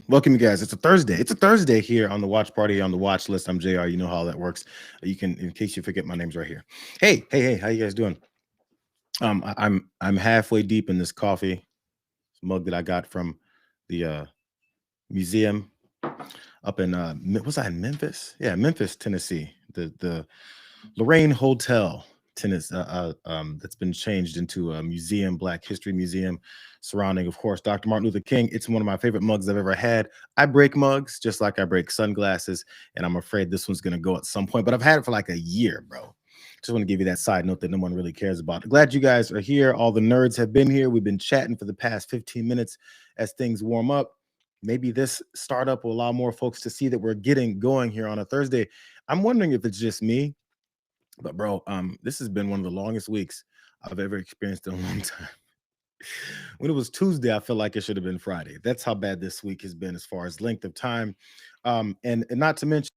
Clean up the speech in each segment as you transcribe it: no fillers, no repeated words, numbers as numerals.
Welcome, you guys. It's a Thursday. It's a Thursday here on the watch party on the watch list. I'm Jr. You know how that works. You can, in case you forget, my name's right here. Hey. How you guys doing? I'm halfway deep in this coffee mug that I got from the museum up in was I in Memphis? Yeah, Memphis, Tennessee. The Lorraine Hotel, Tennessee, that's been changed into a museum, Black History Museum, surrounding, of course, Dr. Martin Luther King. It's one of my favorite mugs I've ever had. I break mugs just like I break sunglasses, and I'm afraid this one's gonna go at some point. But I've had it for like a year, bro. Just want to give you that side note that no one really cares about. Glad you guys are here. All the nerds have been here. We've been chatting for the past 15 minutes as things warm up. Maybe this startup will allow more folks to see that we're getting going here on a Thursday. I'm wondering if it's just me, but bro, this has been one of the longest weeks I've ever experienced in a long time. When it was Tuesday, I feel like it should have been Friday. That's how bad this week has been as far as length of time. And not to mention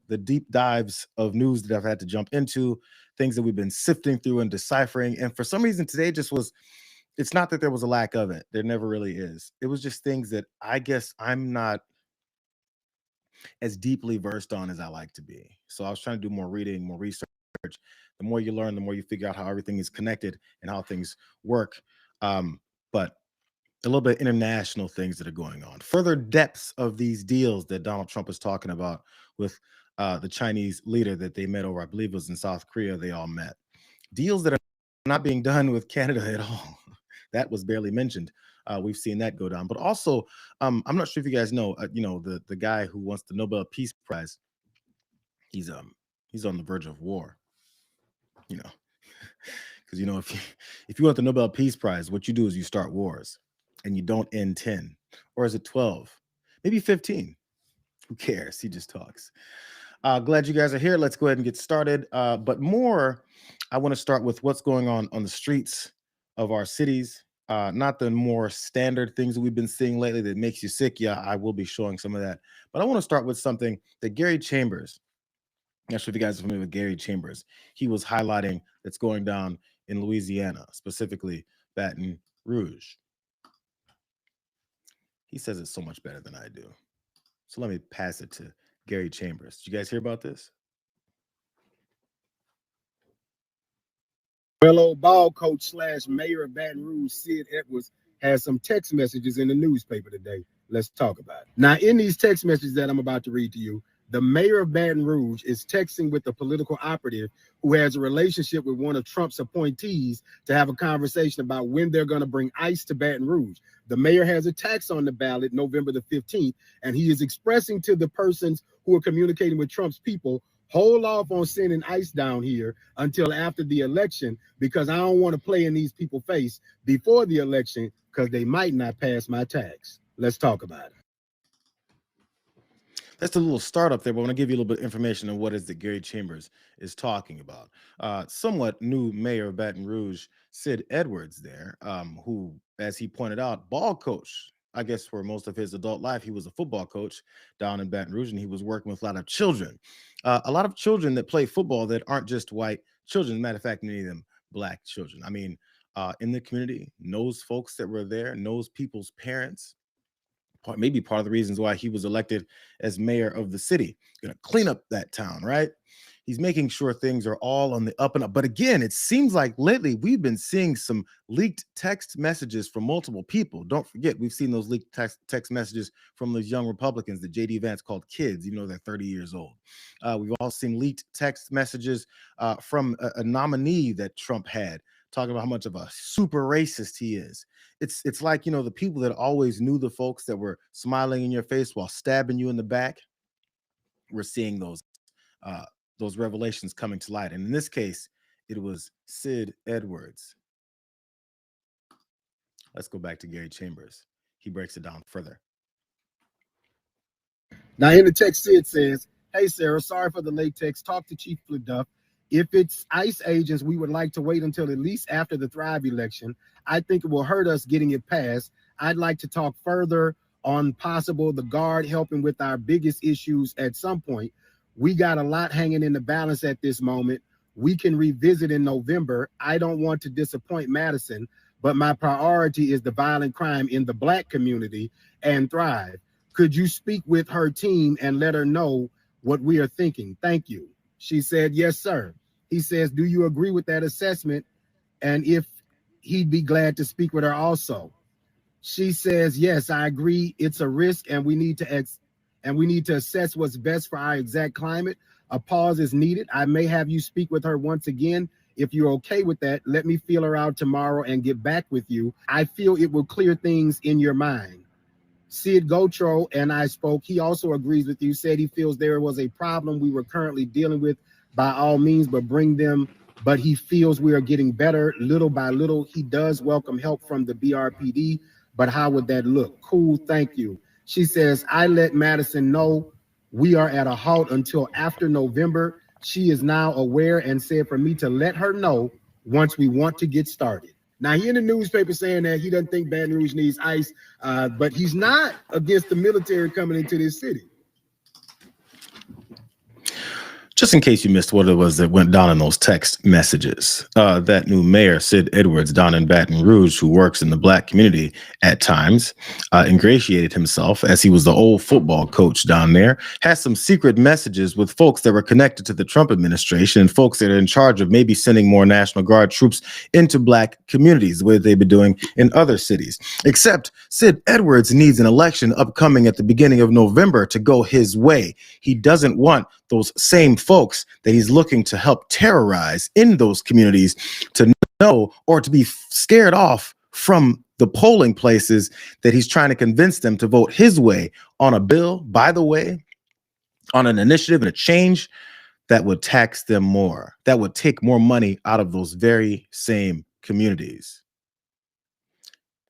the deep dives of news that I've had to jump into, things that we've been sifting through and deciphering. And for some reason, today just was, it's not that there was a lack of it. There never really is. It was just things that I guess I'm not as deeply versed on as I like to be. So I was trying to do more reading, more research. The more you learn, the more you figure out how everything is connected and how things work. But a little bit of international things that are going on. Further depths of these deals that Donald Trump is talking about with the Chinese leader that they met over, I believe it was in South Korea, they all met. Deals that are not being done with Canada at all. That was barely mentioned. We've seen that go down. But also, I'm not sure if you guys know, the guy who wants the Nobel Peace Prize, he's on the verge of war. You know, because if you want the Nobel Peace Prize, what you do is you start wars, and you don't end 10, or is it 12, maybe 15? Who cares? He just talks. Glad you guys are here. Let's go ahead and get started. But more, I want to start with what's going on the streets of our cities. Not the more standard things that we've been seeing lately that makes you sick. Yeah, I will be showing some of that. But I want to start with something that Gary Chambers, I'm not sure if you guys are familiar with Gary Chambers, he was highlighting that's going down in Louisiana, specifically Baton Rouge. He says it so much better than I do. So let me pass it to Gary Chambers. Did you guys hear about this? Well, old ball coach slash mayor of Baton Rouge, Sid Edwards, has some text messages in the newspaper today. Let's talk about it. Now, in these text messages that I'm about to read to you, the mayor of Baton Rouge is texting with a political operative who has a relationship with one of Trump's appointees to have a conversation about when they're going to bring ICE to Baton Rouge. The mayor has a tax on the ballot November the 15th, and he is expressing to the persons who are communicating with Trump's people, hold off on sending ICE down here until after the election, because I don't want to play in these people's face before the election because they might not pass my tax. Let's talk about it. That's a little startup there, but I want to give you a little bit of information on what is that Gary Chambers is talking about. Somewhat new mayor of Baton Rouge, Sid Edwards there, who, as he pointed out, ball coach. I guess for most of his adult life, he was a football coach down in Baton Rouge, and he was working with a lot of children. A lot of children that play football that aren't just white children. As a matter of fact, many of them black children. I mean, in the community, knows folks that were there, knows people's parents, maybe part of the reasons why he was elected as mayor of the city. Going to clean up that town, right? He's making sure things are all on the up and up. But again, it seems like lately we've been seeing some leaked text messages from multiple people. Don't forget, we've seen those leaked text messages from those young Republicans that J.D. Vance called kids, even though they're 30 years old. We've all seen leaked text messages from a nominee that Trump had, talking about how much of a super racist he is. It's like, the people that always knew the folks that were smiling in your face while stabbing you in the back. We're seeing those revelations coming to light. And in this case, it was Sid Edwards. Let's go back to Gary Chambers. He breaks it down further. Now, in the text, Sid says, "Hey, Sarah, sorry for the late text. Talk to Chief LaDuff. If it's ICE agents, we would like to wait until at least after the Thrive election. I think it will hurt us getting it passed. I'd like to talk further on possible the guard helping with our biggest issues at some point. We got a lot hanging in the balance at this moment. We can revisit in November. I don't want to disappoint Madison, but my priority is the violent crime in the Black community and Thrive. Could you speak with her team and let her know what we are thinking? Thank you. She said, yes, sir. He says, do you agree with that assessment? And if he'd be glad to speak with her also. She says, yes, I agree. It's a risk and we need to assess what's best for our exact climate. A pause is needed. I may have you speak with her once again. If you're okay with that, let me feel her out tomorrow and get back with you. I feel it will clear things in your mind. Sid Gotro and I spoke. He also agrees with you, said he feels there was a problem we were currently dealing with by all means, but he feels we are getting better little by little. He does welcome help from the BRPD, but how would that look? Cool, thank you. She says, I let Madison know we are at a halt until after November. She is now aware and said for me to let her know once we want to get started. Now, he in the newspaper saying that he doesn't think Baton Rouge needs ICE, but he's not against the military coming into this city. Just in case you missed what it was that went down in those text messages, that new mayor, Sid Edwards, down in Baton Rouge, who works in the Black community at times, ingratiated himself as he was the old football coach down there, has some secret messages with folks that were connected to the Trump administration and folks that are in charge of maybe sending more National Guard troops into Black communities, the way they've been doing in other cities. Except Sid Edwards needs an election upcoming at the beginning of November to go his way. He doesn't want those same folks that he's looking to help terrorize in those communities to know or to be scared off from the polling places that he's trying to convince them to vote his way on a bill, by the way, on an initiative and a change that would tax them more, that would take more money out of those very same communities.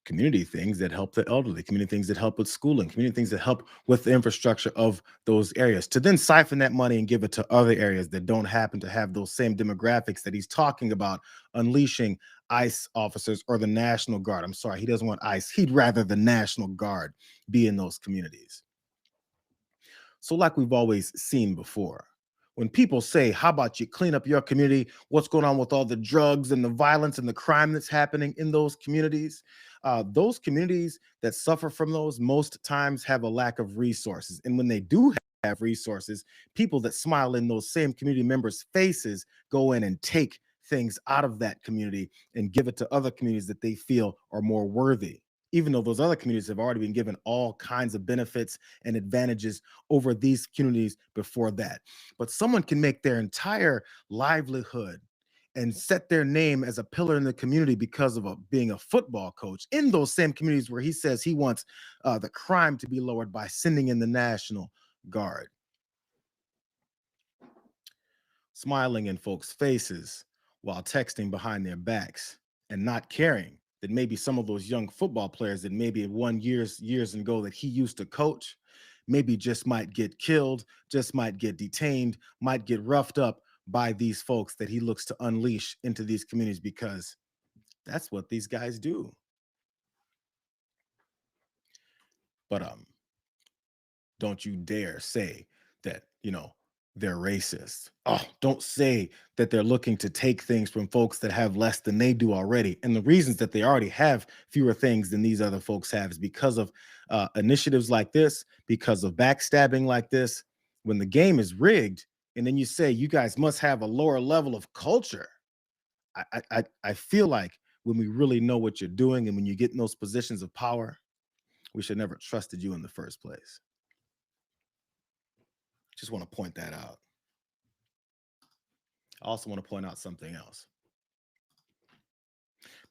Community things that help the elderly, community things that help with schooling, community things that help with the infrastructure of those areas, to then siphon that money and give it to other areas that don't happen to have those same demographics that he's talking about unleashing ICE officers or the National Guard. I'm sorry, he doesn't want ICE. He'd rather the National Guard be in those communities. So like we've always seen before, when people say, how about you clean up your community? What's going on with all the drugs and the violence and the crime that's happening in those communities? Those communities that suffer from those most times have a lack of resources. And when they do have resources, people that smile in those same community members' faces go in and take things out of that community and give it to other communities that they feel are more worthy, even though those other communities have already been given all kinds of benefits and advantages over these communities before that. But someone can make their entire livelihood and set their name as a pillar in the community because of being a football coach in those same communities where he says he wants the crime to be lowered by sending in the National Guard. Smiling in folks' faces while texting behind their backs and not caring that maybe some of those young football players that maybe years ago that he used to coach maybe just might get killed, just might get detained, might get roughed up by these folks that he looks to unleash into these communities, because that's what these guys do. But don't you dare say that, they're racist. Oh, don't say that they're looking to take things from folks that have less than they do already. And the reasons that they already have fewer things than these other folks have is because of initiatives like this, because of backstabbing like this. When the game is rigged, and then you say you guys must have a lower level of culture. I feel like when we really know what you're doing and when you get in those positions of power, we should never trusted you in the first place. Just want to point that out. I also want to point out something else.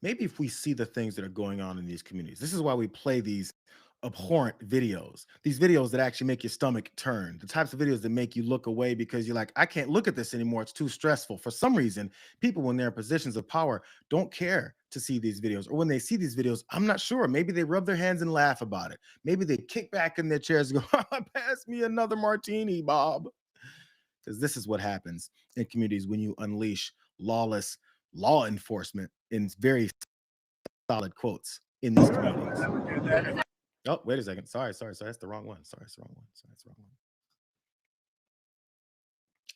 Maybe if we see the things that are going on in these communities, this is why we play these abhorrent videos, these videos that actually make your stomach turn, the types of videos that make you look away because you're like, I can't look at this anymore. It's too stressful. For some reason, people, when they're in positions of power, don't care to see these videos. Or when they see these videos, I'm not sure. Maybe they rub their hands and laugh about it. Maybe they kick back in their chairs and go, pass me another martini, Bob. Because this is what happens in communities when you unleash lawless law enforcement in very solid quotes in these communities. Oh, wait a second. Sorry. That's the wrong one. Sorry, that's the wrong one. Sorry, that's the wrong one.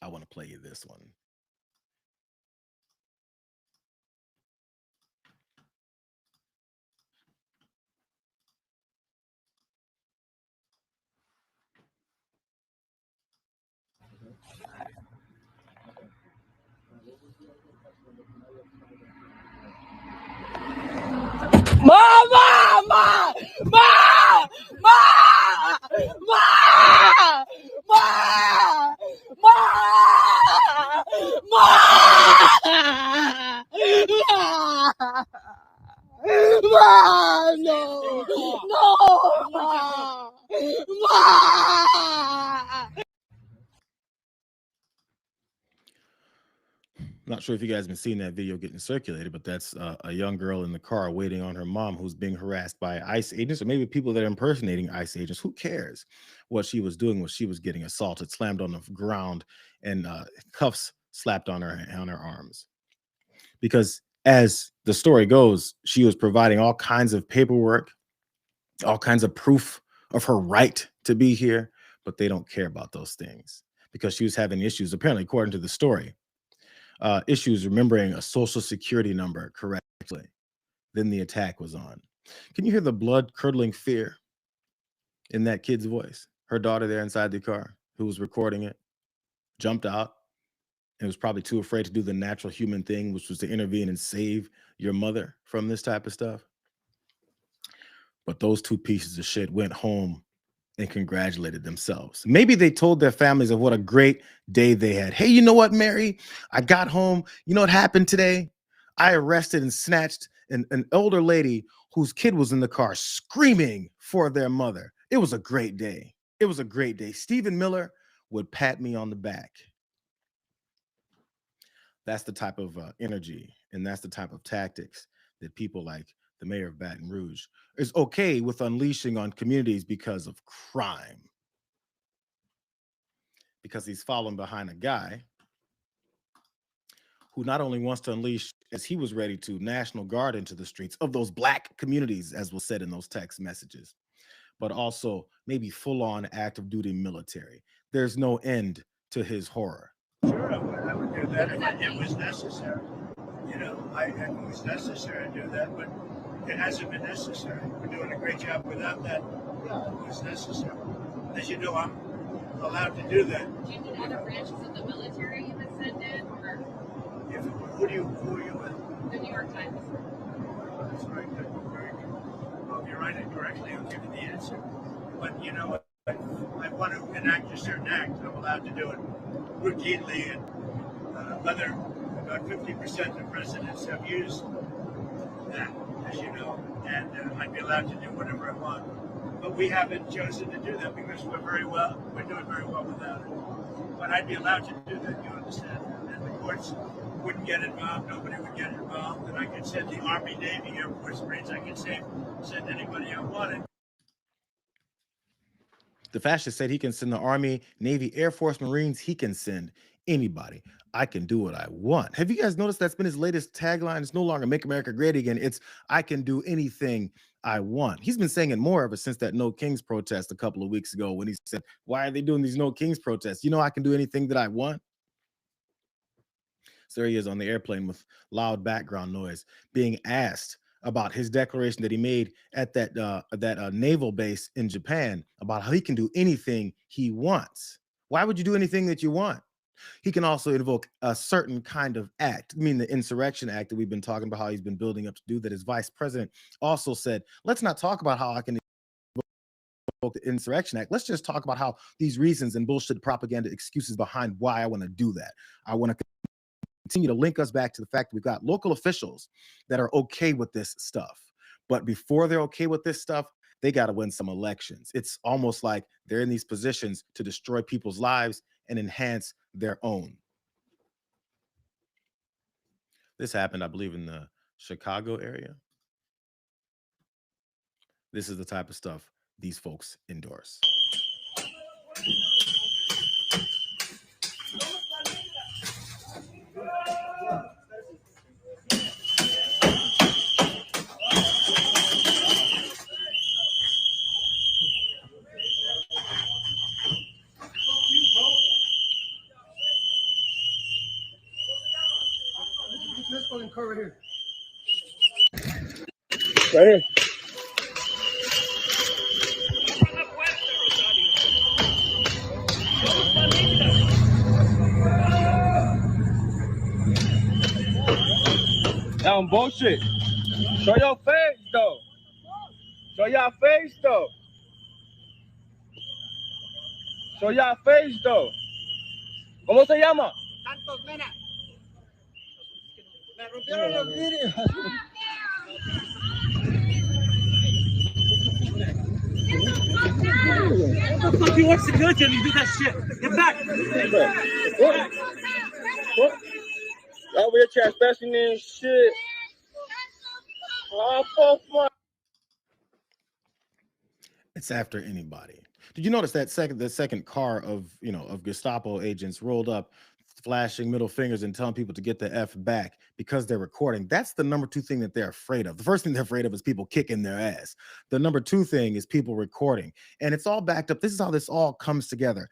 I want to play you this one. Not sure if you guys have been seeing that video getting circulated, but that's a young girl in the car waiting on her mom who's being harassed by ICE agents or maybe people that are impersonating ICE agents. Who cares what she was doing when she was getting assaulted, slammed on the ground, and cuffs slapped on her arms? Because as the story goes, she was providing all kinds of paperwork, all kinds of proof of her right to be here, but they don't care about those things because she was having issues, apparently, according to the story. Issues remembering a social security number correctly. Then the attack was on. Can you hear the blood-curdling fear in that kid's voice? Her daughter there inside the car who was recording it jumped out and was probably too afraid to do the natural human thing, which was to intervene and save your mother from this type of stuff. But those two pieces of shit went home and congratulated themselves. Maybe they told their families of what a great day they had. Hey, you know what, Mary? I got home. You know what happened today? I arrested and snatched an older lady whose kid was in the car screaming for their mother. It was a great day. It was a great day. Stephen Miller would pat me on the back. That's the type of energy and that's the type of tactics that people like the mayor of Baton Rouge is okay with unleashing on communities because of crime. Because he's following behind a guy who not only wants to unleash, as he was ready to, National Guard into the streets of those black communities, as was said in those text messages, but also maybe full-on active duty military. There's no end to his horror. Sure, I would do that if it was necessary. You know, if it was necessary to do that, but it hasn't been necessary. We're doing a great job without that. It was necessary. As you know, I'm allowed to do that. Do you need other branches of the military you would send in, or who are you with? the New York Times? That's very good. Very good. Well, if you write it correctly, I'll give you the answer. But you know, I want to enact a certain act. I'm allowed to do it routinely, and about 50% of presidents have used that, as you know, and I'd be allowed to do whatever I want. But we haven't chosen to do that because we're doing very well without it. But I'd be allowed to do that, you understand? And the courts wouldn't get involved, nobody would get involved, and I could send the Army, Navy, Air Force, Marines, I could send anybody I wanted. The fascist said he can send the Army, Navy, Air Force, Marines. He can send anybody. I can do what I want. Have you guys noticed that's been his latest tagline? It's no longer make America great again. It's I can do anything I want. He's been saying it more ever since that No Kings protest a couple of weeks ago when he said, why are they doing these No Kings protests? You know, I can do anything that I want. So there he is on the airplane with loud background noise being asked about his declaration that he made at that naval base in Japan about how he can do anything he wants. Why would you do anything that you want? He can also invoke a certain kind of act. I mean, the insurrection act that we've been talking about, how he's been building up to do that. His vice president also said, let's not talk about how I can invoke the insurrection act. Let's just talk about how these reasons and bullshit propaganda excuses behind why I want to do that. I want to continue to link us back to the fact that we've got local officials that are okay with this stuff. But before they're okay with this stuff, they got to win some elections. It's almost like they're in these positions to destroy people's lives and enhance their own. This happened, I believe, in the Chicago area. This is the type of stuff these folks endorse. Right here. Right here. That one bullshit. Show your face, though. Show your face though. Show your face though. ¿Cómo se llama? Santos Mena. Me rompieron los vidrios. What the fuck you watch the military and you do that shit? Get back! What? Y'all weird trespassing and shit. Oh, fuck my. It's after anybody. Did you notice that the second car of Gestapo agents rolled up, flashing middle fingers and telling people to get the F back because they're recording? That's the number two thing that they're afraid of. The first thing they're afraid of is people kicking their ass. The number two thing is people recording, and it's all backed up. This is how this all comes together.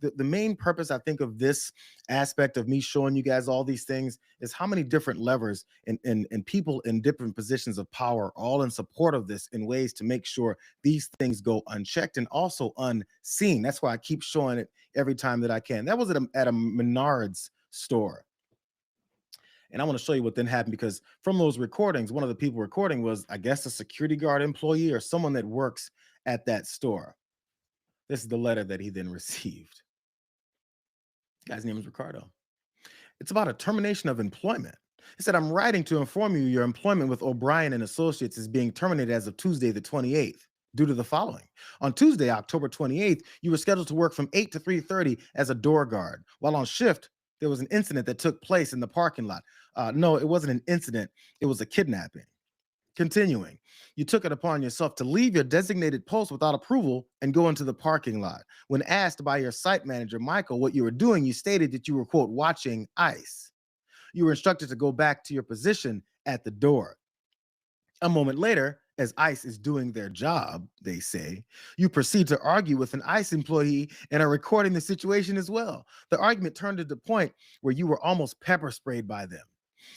The main purpose, I think, of this aspect of me showing you guys all these things is how many different levers and people in different positions of power are all in support of this in ways to make sure these things go unchecked and also unseen. That's why I keep showing it every time that I can. That was at a Menards store. And I want to show you what then happened, because from those recordings, one of the people recording was, I guess, a security guard employee or someone that works at that store. This is the letter that he then received. The guy's name is Ricardo. It's about a termination of employment. He said, I'm writing to inform you your employment with O'Brien and Associates is being terminated as of Tuesday, the 28th. Due to the following. On Tuesday, October 28th, you were scheduled to work from 8 to 3:30 as a door guard. While on shift, there was an incident that took place in the parking lot. No, it wasn't an incident. It was a kidnapping. Continuing, you took it upon yourself to leave your designated post without approval and go into the parking lot. When asked by your site manager, Michael, what you were doing, you stated that you were, quote, watching ICE. You were instructed to go back to your position at the door. A moment later, as ICE is doing their job, they say, you proceed to argue with an ICE employee and are recording the situation as well. The argument turned to the point where you were almost pepper sprayed by them.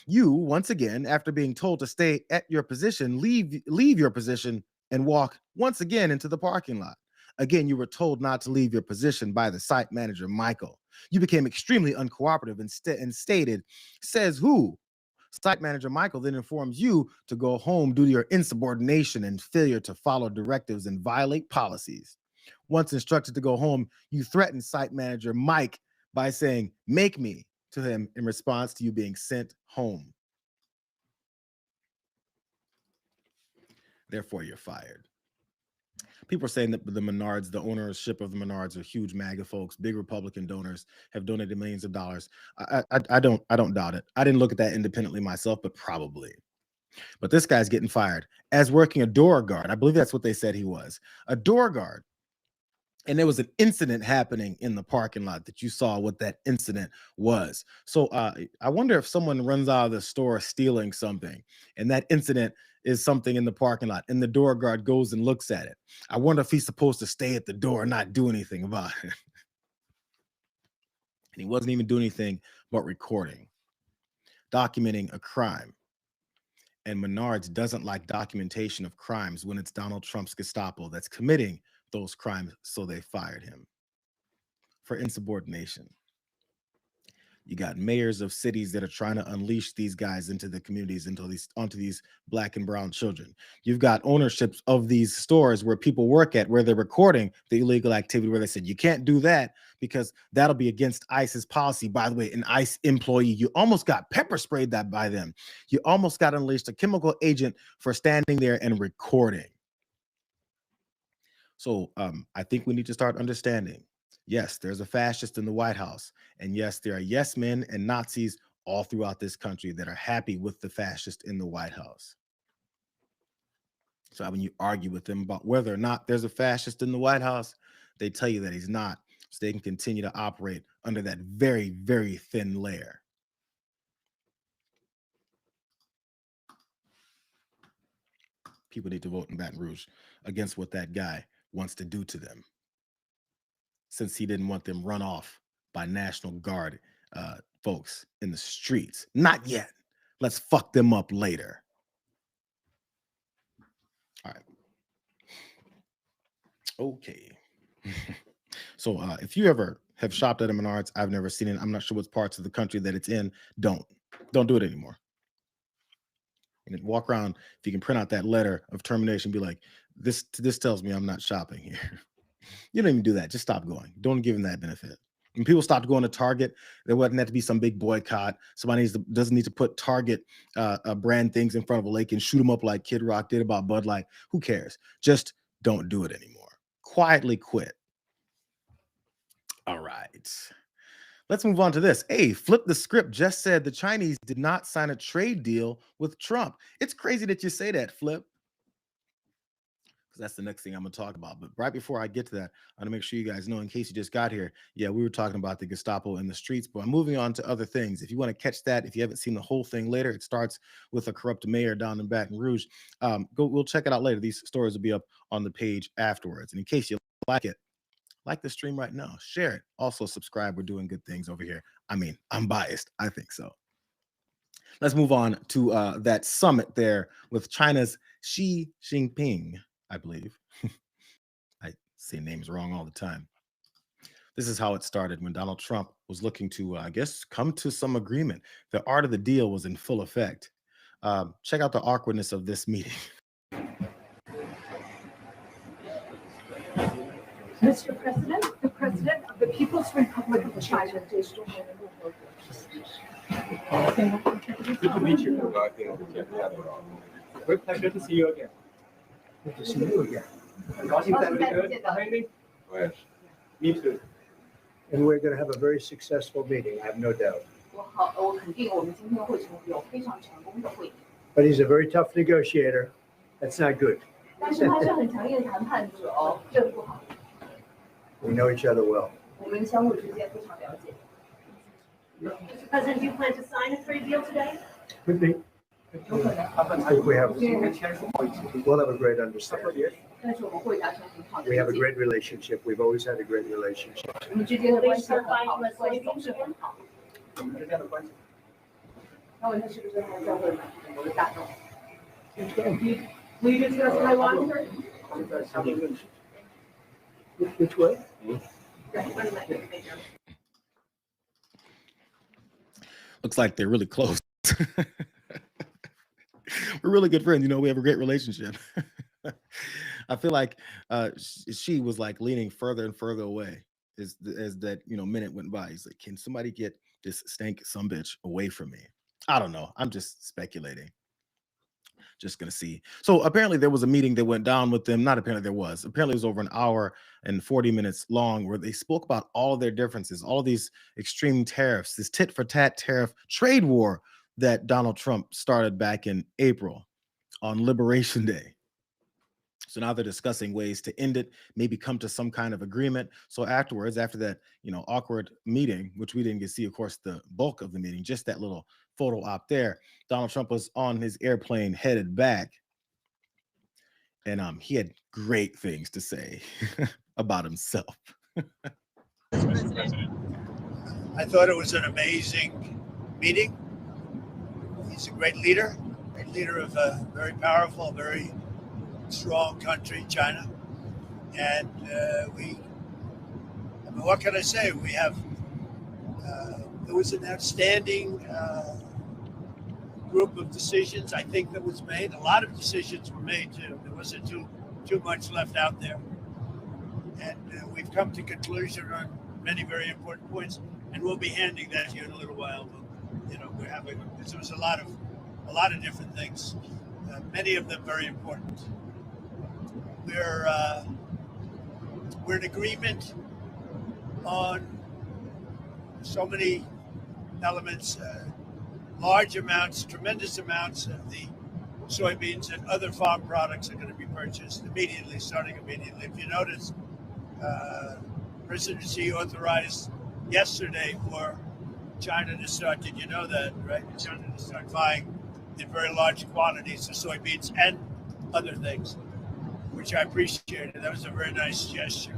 You, once again, after being told to stay at your position, leave your position and walk once again into the parking lot. Again, you were told not to leave your position by the site manager, Michael. You became extremely uncooperative and stated, says who? Site manager Michael then informs you to go home due to your insubordination and failure to follow directives and violate policies. Once instructed to go home, you threaten site manager Mike by saying, make me, to him in response to you being sent home. Therefore, you're fired. People are saying that the Menards, the ownership of the Menards, are huge MAGA folks, big Republican donors, have donated millions of dollars. I don't doubt it. I didn't look at that independently myself, but probably. But this guy's getting fired as working a door guard. I believe that's what they said he was, a door guard. And there was an incident happening in the parking lot that you saw what that incident was. So I wonder if someone runs out of the store stealing something, and that incident is something in the parking lot, and the door guard goes and looks at it. I wonder if he's supposed to stay at the door and not do anything about it. And he wasn't even doing anything but recording, documenting a crime. And Menards doesn't like documentation of crimes when it's Donald Trump's Gestapo that's committing those crimes, so they fired him for insubordination. You got mayors of cities that are trying to unleash these guys into the communities, onto these black and brown children. You've got ownerships of these stores where people work at, where they're recording the illegal activity, where they said, you can't do that because that'll be against ICE's policy. By the way, an ICE employee, you almost got pepper sprayed that by them. You almost got unleashed a chemical agent for standing there and recording. So I think we need to start understanding, yes, there's a fascist in the White House. And yes, there are yes men and Nazis all throughout this country that are happy with the fascist in the White House. So when you argue with them about whether or not there's a fascist in the White House, they tell you that he's not. So they can continue to operate under that very, very thin layer. People need to vote in Baton Rouge against what that guy wants to do to them, since he didn't want them run off by National Guard folks in the streets. Not yet. Let's fuck them up later. All right. Okay. So if you ever have shopped at a Menards, I've never seen it. I'm not sure what parts of the country that it's in. Don't do it anymore. and walk around. If you can print out that letter of termination, be like, this tells me I'm not shopping here. You don't even do that. Just stop going. Don't give them that benefit. When people stopped going to Target, there wasn't have to be some big boycott. Somebody doesn't need to put Target brand things in front of a lake and shoot them up like Kid Rock did about Bud Light. Who cares? Just don't do it anymore. Quietly quit. All right. Let's move on to this. Hey, Flip the Script just said the Chinese did not sign a trade deal with Trump. It's crazy that you say that, Flip, because that's the next thing I'm going to talk about. But right before I get to that, I want to make sure you guys know, in case you just got here, yeah, we were talking about the Gestapo in the streets, but I'm moving on to other things. If you want to catch that, if you haven't seen the whole thing later, it starts with a corrupt mayor down in Baton Rouge. We'll check it out later. These stories will be up on the page afterwards. And in case you like it, like the stream right now, share it. Also subscribe. We're doing good things over here. I mean, I'm biased. I think so. Let's move on to that summit there with China's Xi Jinping, I believe. I say names wrong all the time. This is how it started when Donald Trump was looking to, I guess, come to some agreement. The art of the deal was in full effect. Check out the awkwardness of this meeting. Mr. President, the President of the People's Republic of China. Good to meet you. Great pleasure to see you again. Good to see you again. 很高兴再次跟你。Me too. And we're going to have a very successful meeting, I have no doubt. 我肯定我们今天会有非常成功的会议。But he's a very tough negotiator. That's not good. 但是他是很强硬的谈判者哦，这个不好。We know each other well. 我们相互之间非常了解。Mr. President, do you plan to sign a trade deal today? Could be. 有可能， I think we'll have a great understanding. 但是我们会达成很好的 We 理 have a 解。 great relationship. We've always had a great relationship. 我们之间的 Will 关 you 系很 start 好 buying， 关系 US 总是很好。我们之间的关系。那问他是不是还在会买很多的大众？ Will you discuss Taiwan with her? 现在下面问题。 Which way? 对，问你们那边。 Looks like they're really close. We're really good friends. You know, we have a great relationship. I feel like she was like leaning further and further away as that, minute went by. He's like, can somebody get this stank sumbitch away from me? I don't know. I'm just speculating. Just gonna see. So apparently there was a meeting that went down with them. Not apparently there was. Apparently it was over an hour and 40 minutes long where they spoke about all their differences, all these extreme tariffs, this tit for tat tariff trade war that Donald Trump started back in April on Liberation Day. So now they're discussing ways to end it, maybe come to some kind of agreement. So afterwards, after that, awkward meeting, which we didn't get to see, of course, the bulk of the meeting, just that little photo op there, Donald Trump was on his airplane headed back. And he had great things to say about himself. I thought it was an amazing meeting. He's a great leader of a very powerful, very strong country, China. And what can I say? We have, it was an outstanding group of decisions, I think, that was made. A lot of decisions were made, too. There wasn't too much left out there. And we've come to conclusion on many very important points, and we'll be handing that to you in a little while. We're having, there was a lot of different things, many of them very important. We're in agreement on so many elements, large amounts, tremendous amounts of the soybeans and other farm products are going to be purchased immediately, starting immediately. If you notice, President Xi authorized yesterday for China to start, did you know that, right? China to start buying in very large quantities of soybeans and other things, which I appreciated. That was a very nice gesture.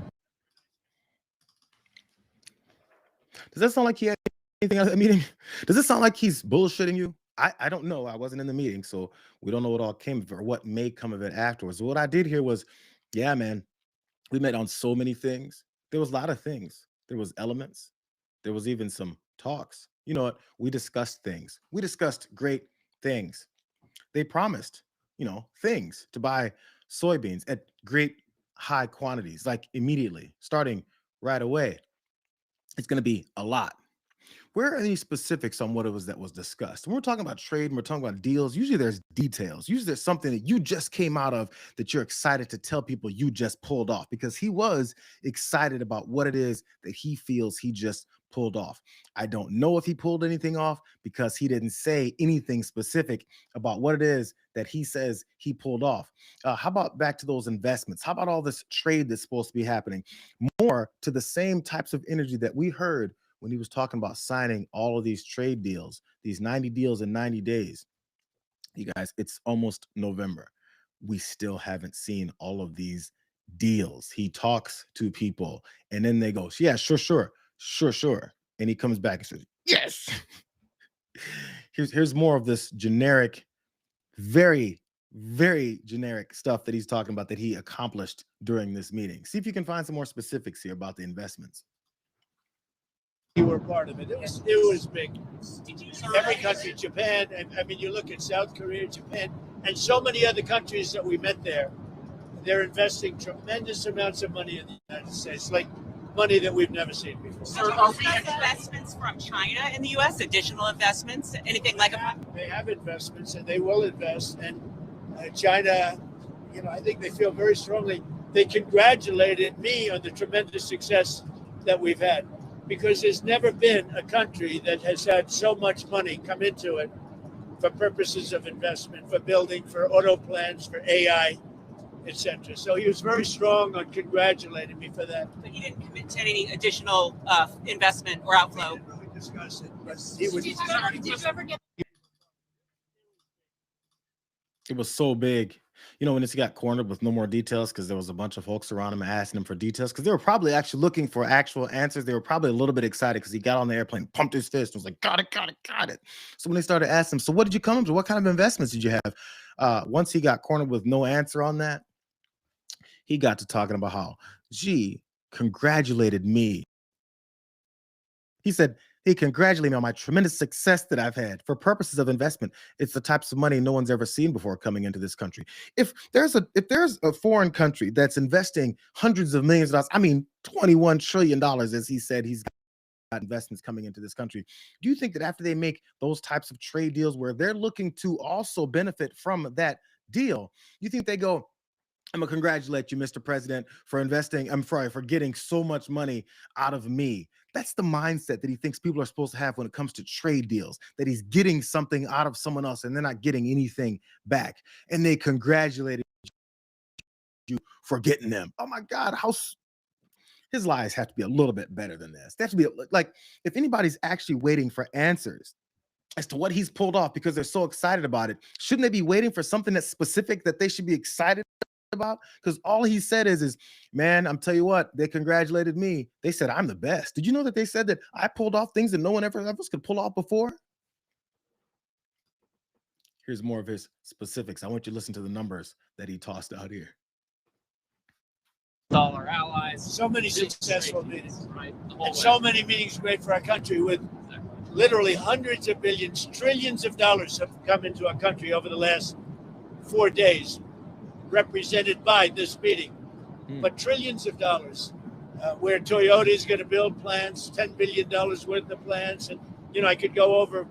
Does that sound like he had anything out of that meeting? Does it sound like he's bullshitting you? I don't know. I wasn't in the meeting, so we don't know what all came of it or what may come of it afterwards. What I did hear was, yeah, man, we met on so many things. There was a lot of things. There was elements. There was even some talks. You know what? We discussed things. We discussed great things. They promised, things to buy soybeans at great high quantities, like immediately, starting right away. It's going to be a lot. Where are any specifics on what it was that was discussed? When we're talking about trade and we're talking about deals, usually there's details. Usually there's something that you just came out of that you're excited to tell people you just pulled off, because he was excited about what it is that he feels he just pulled off. I don't know if he pulled anything off because he didn't say anything specific about what it is that he says he pulled off. How about back to those investments? How about all this trade that's supposed to be happening? More to the same types of energy that we heard when he was talking about signing all of these trade deals, these 90 deals in 90 days. You guys, it's almost November. We still haven't seen all of these deals. He talks to people and then they go, yeah, sure. And he comes back and says, yes. Here's more of this generic, very, very generic stuff that he's talking about that he accomplished during this meeting. See if you can find some more specifics here about the investments. You were part of it. It was big. Every country, Japan, I mean, you look at South Korea, Japan, and so many other countries that we met there. They're investing tremendous amounts of money in the United States, like money that we've never seen before. So investments from China in the U.S., additional investments, anything like that? They have investments and they will invest. And China, I think they feel very strongly. They congratulated me on the tremendous success that we've had, because there's never been a country that has had so much money come into it for purposes of investment, for building, for auto plants, for AI, etc. So he was very strong on congratulating me for that. But he didn't commit to any additional investment or outflow. We didn't really discuss it, but he was. Did you ever get? It was so big. When this got cornered with no more details, because there was a bunch of folks around him asking him for details, because they were probably actually looking for actual answers. They were probably a little bit excited because he got on the airplane, pumped his fist, and was like, got it. So when they started asking him, so what did you come up to? What kind of investments did you have? Once he got cornered with no answer on that, he got to talking about how, congratulated me. He said, he congratulated me on my tremendous success that I've had for purposes of investment. It's the types of money no one's ever seen before coming into this country. If there's a foreign country that's investing hundreds of millions of dollars, I mean, $21 trillion, as he said, he's got investments coming into this country. Do you think that after they make those types of trade deals where they're looking to also benefit from that deal, you think they go, I'm gonna congratulate you, Mr. President, for for getting so much money out of me? That's the mindset that he thinks people are supposed to have when it comes to trade deals, that he's getting something out of someone else and they're not getting anything back. And they congratulated you for getting them. Oh my God, his lies have to be a little bit better than this. They have to be like, if anybody's actually waiting for answers as to what he's pulled off because they're so excited about it, shouldn't they be waiting for something that's specific that they should be excited about? Because all he said is, man, I'm tell you what, they congratulated me. They said I'm the best. Did you know that they said that I pulled off things that no one ever could pull off before? Here's more of his specifics. I want you to listen to the numbers that he tossed out here. All our allies. So many successful meetings, right? And so many meetings great for our country, with literally hundreds of billions, trillions of dollars have come into our country over the last 4 days, represented by this meeting. But trillions of dollars, where Toyota is going to build plants, $10 billion worth of plants. And, I could go over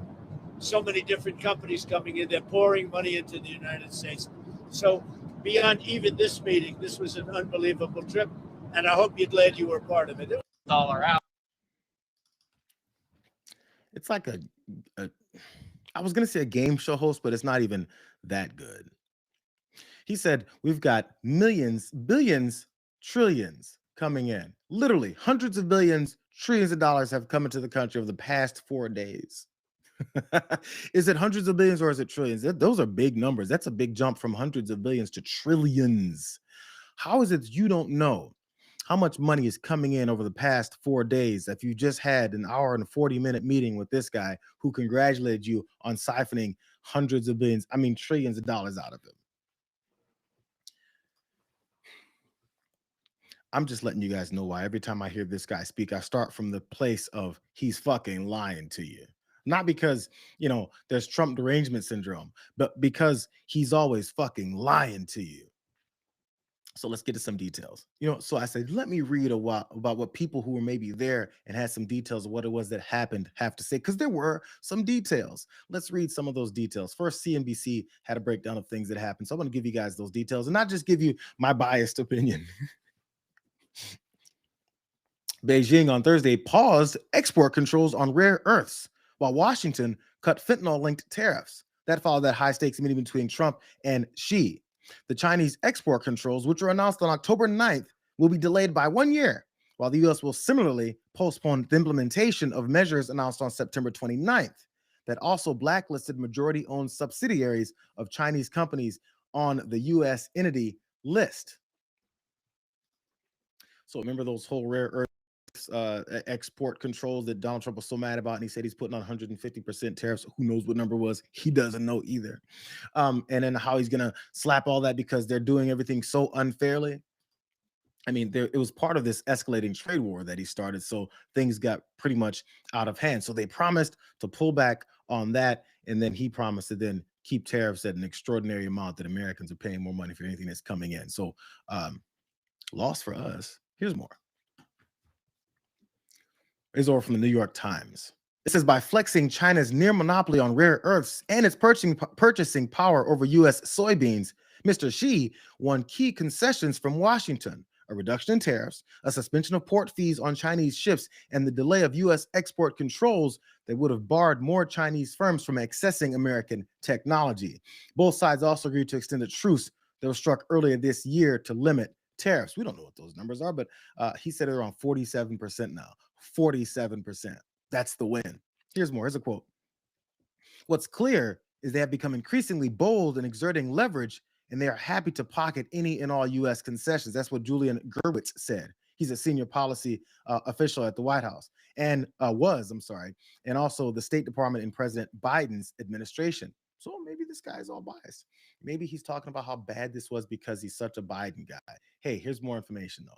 so many different companies coming in. They're pouring money into the United States. So beyond even this meeting, this was an unbelievable trip. And I hope you're glad you were a part of it. All our allies. It's like I was going to say a game show host, but it's not even that good. He said, we've got millions, billions, trillions coming in. Literally hundreds of billions, trillions of dollars have come into the country over the past 4 days. Is it hundreds of billions or is it trillions? Those are big numbers. That's a big jump from hundreds of billions to trillions. How is it you don't know how much money is coming in over the past 4 days if you just had an hour and 40-minute meeting with this guy who congratulated you on siphoning hundreds of billions, trillions of dollars out of him? I'm just letting you guys know why every time I hear this guy speak, I start from the place of he's fucking lying to you. Not because, there's Trump derangement syndrome, but because he's always fucking lying to you. So let's get to some details. So I said, let me read a while about what people who were maybe there and had some details of what it was that happened have to say, because there were some details. Let's read some of those details. First, CNBC had a breakdown of things that happened. So I'm going to give you guys those details and not just give you my biased opinion. Beijing on Thursday paused export controls on rare earths, while Washington cut fentanyl-linked tariffs. That followed that high-stakes meeting between Trump and Xi. The Chinese export controls, which were announced on October 9th, will be delayed by 1 year, while the U.S. will similarly postpone the implementation of measures announced on September 29th that also blacklisted majority-owned subsidiaries of Chinese companies on the U.S. entity list. So remember those whole rare earth export controls that Donald Trump was so mad about, and he said he's putting on 150% tariffs. Who knows what number was? He doesn't know either. And then how he's gonna slap all that because they're doing everything so unfairly. I mean, it was part of this escalating trade war that he started, so things got pretty much out of hand. So they promised to pull back on that, and then he promised to then keep tariffs at an extraordinary amount that Americans are paying more money for anything that's coming in. So loss for us. Here's more. Is over from the New York Times. It says, by flexing China's near monopoly on rare earths and its purchasing power over U.S. soybeans, Mr. Xi won key concessions from Washington: a reduction in tariffs, a suspension of port fees on Chinese ships, and the delay of U.S. export controls that would have barred more Chinese firms from accessing American technology. Both sides also agreed to extend a truce that was struck earlier this year to limit tariffs. We don't know what those numbers are, but he said they're around 47% now. 47%. That's the win. Here's more. Here's a quote. What's clear is they have become increasingly bold in exerting leverage, and they are happy to pocket any and all U.S. concessions. That's what Julian Gerwitz said. He's a senior policy official at the White House and and also the State Department in President Biden's administration. So maybe this guy's all biased. Maybe he's talking about how bad this was because he's such a Biden guy. Hey, here's more information, though.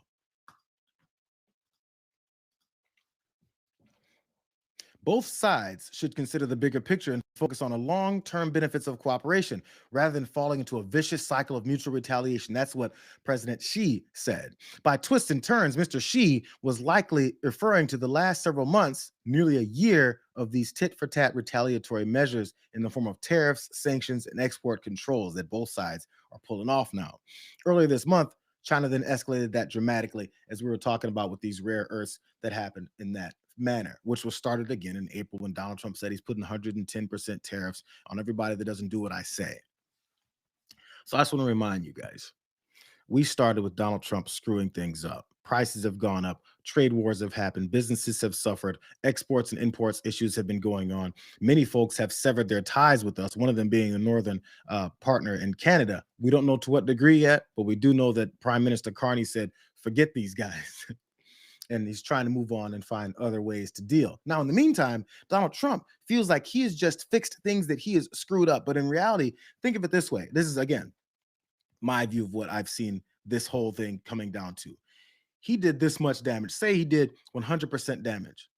Both sides should consider the bigger picture and focus on the long-term benefits of cooperation rather than falling into a vicious cycle of mutual retaliation. That's what President Xi said. By twists and turns, Mr. Xi was likely referring to the last several months, nearly a year, of these tit-for-tat retaliatory measures in the form of tariffs, sanctions, and export controls that both sides are pulling off now. Earlier this month, China then escalated that dramatically, as we were talking about with these rare earths that happened in that manner, which was started again in April when Donald Trump said he's putting 110% tariffs on everybody that doesn't do what I say. So I just want to remind you guys, we started with Donald Trump screwing things up. Prices have gone up, trade wars have happened, businesses have suffered, exports and imports issues have been going on. Many folks have severed their ties with us, one of them being a northern partner in Canada. We don't know to what degree yet, but we do know that Prime Minister Carney said, forget these guys. And he's trying to move on and find other ways to deal. Now, in the meantime, Donald Trump feels like he has just fixed things that he has screwed up. But in reality, think of it this way. This is, again, my view of what I've seen this whole thing coming down to. He did this much damage. Say he did 100% damage.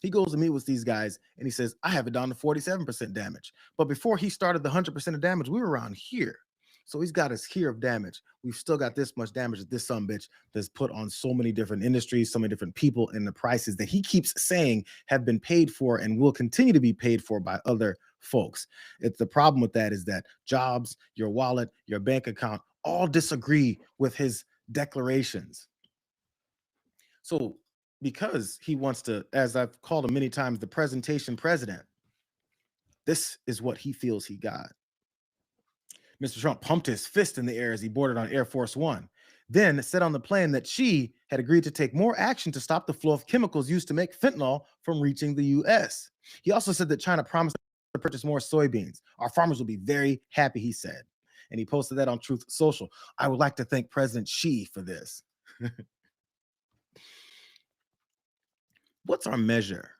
He goes to meet with these guys and he says, I have it down to 47% damage. But before he started the 100% of damage, we were around here. So he's got us here of damage. We've still got this much damage that this sumbitch that's put on so many different industries, so many different people, and the prices that he keeps saying have been paid for and will continue to be paid for by other folks. The problem with that is that jobs, your wallet, your bank account all disagree with his declarations. So because he wants to, as I've called him many times, the presentation president, this is what he feels he got. Mr. Trump pumped his fist in the air as he boarded on Air Force One, then said on the plane that Xi had agreed to take more action to stop the flow of chemicals used to make fentanyl from reaching the U.S. He also said that China promised to purchase more soybeans. Our farmers will be very happy, he said. And he posted that on Truth Social. I would like to thank President Xi for this. What's our measure